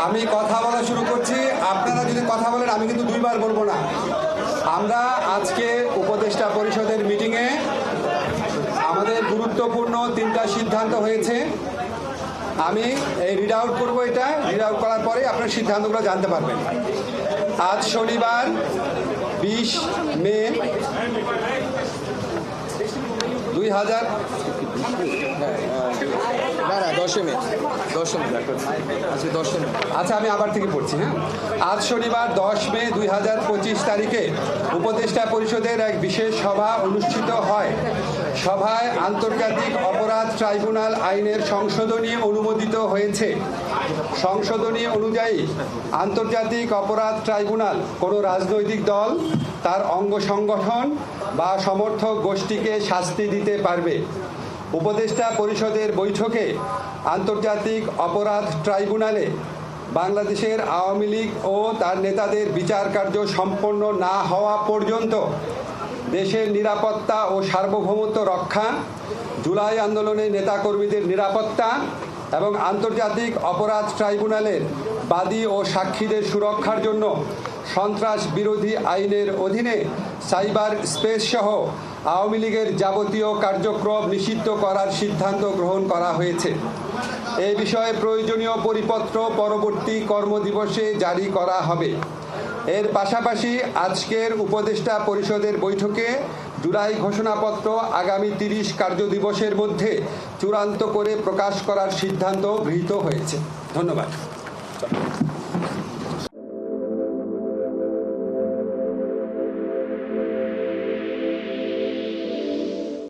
আমি কথা বলা শুরু করছি। আপনারা যদি কথা বলেন আমি কিন্তু দুইবার বলবো না। আমরা আজকে উপদেষ্টা পরিষদের মিটিংয়ে আমাদের গুরুত্বপূর্ণ 3টা সিদ্ধান্ত হয়েছে। আমি এই রিড আউট করবো। এটা রিড আউট করার পরে আপনার সিদ্ধান্তগুলো জানতে পারবেন। আজ শনিবার 20 মে 2000 আচ্ছা, আমি আবার থেকে পড়ছি। হ্যাঁ, আজ শনিবার 10 মে 2025 তারিখে উপদেষ্টা পরিষদের এক বিশেষ সভা অনুষ্ঠিত হয়। সভায় আন্তর্জাতিক অপরাধ ট্রাইব্যুনাল আইনের সংশোধনী অনুমোদিত হয়েছে। সংশোধনী অনুযায়ী আন্তর্জাতিক অপরাধ ট্রাইব্যুনাল কোনো রাজনৈতিক দল, তার অঙ্গ সংগঠন বা সমর্থক গোষ্ঠীকে শাস্তি দিতে পারবে। উপদেষ্টা পরিষদের বৈঠকে আন্তর্জাতিক অপরাধ ট্রাইব্যুনালে বাংলাদেশের আওয়ামী লীগ ও তার নেতাদের বিচার কার্য সম্পন্ন না হওয়া পর্যন্ত দেশের নিরাপত্তা ও সার্বভৌমত্ব রক্ষা, জুলাই আন্দোলনের নেতাকর্মীদের নিরাপত্তা এবং আন্তর্জাতিক অপরাধ ট্রাইব্যুনালের বাদী ও সাক্ষীদের সুরক্ষার জন্য সন্ত্রাস বিরোধী আইনের অধীনে সাইবার স্পেস সহ আওয়ামী লীগের যাবতীয় কার্যক্রম নিষিদ্ধ করার সিদ্ধান্ত গ্রহণ করা হয়েছে। এই বিষয়ে প্রয়োজনীয় পরিপত্র পরবর্তী কর্মদিবসে জারি করা হবে। এর পাশাপাশি আজকের উপদেষ্টা পরিষদের বৈঠকে জুলাই ঘোষণাপত্র আগামী 30 কার্যদিবসের মধ্যে চূড়ান্ত করে প্রকাশ করার সিদ্ধান্ত গৃহীত হয়েছে। ধন্যবাদ।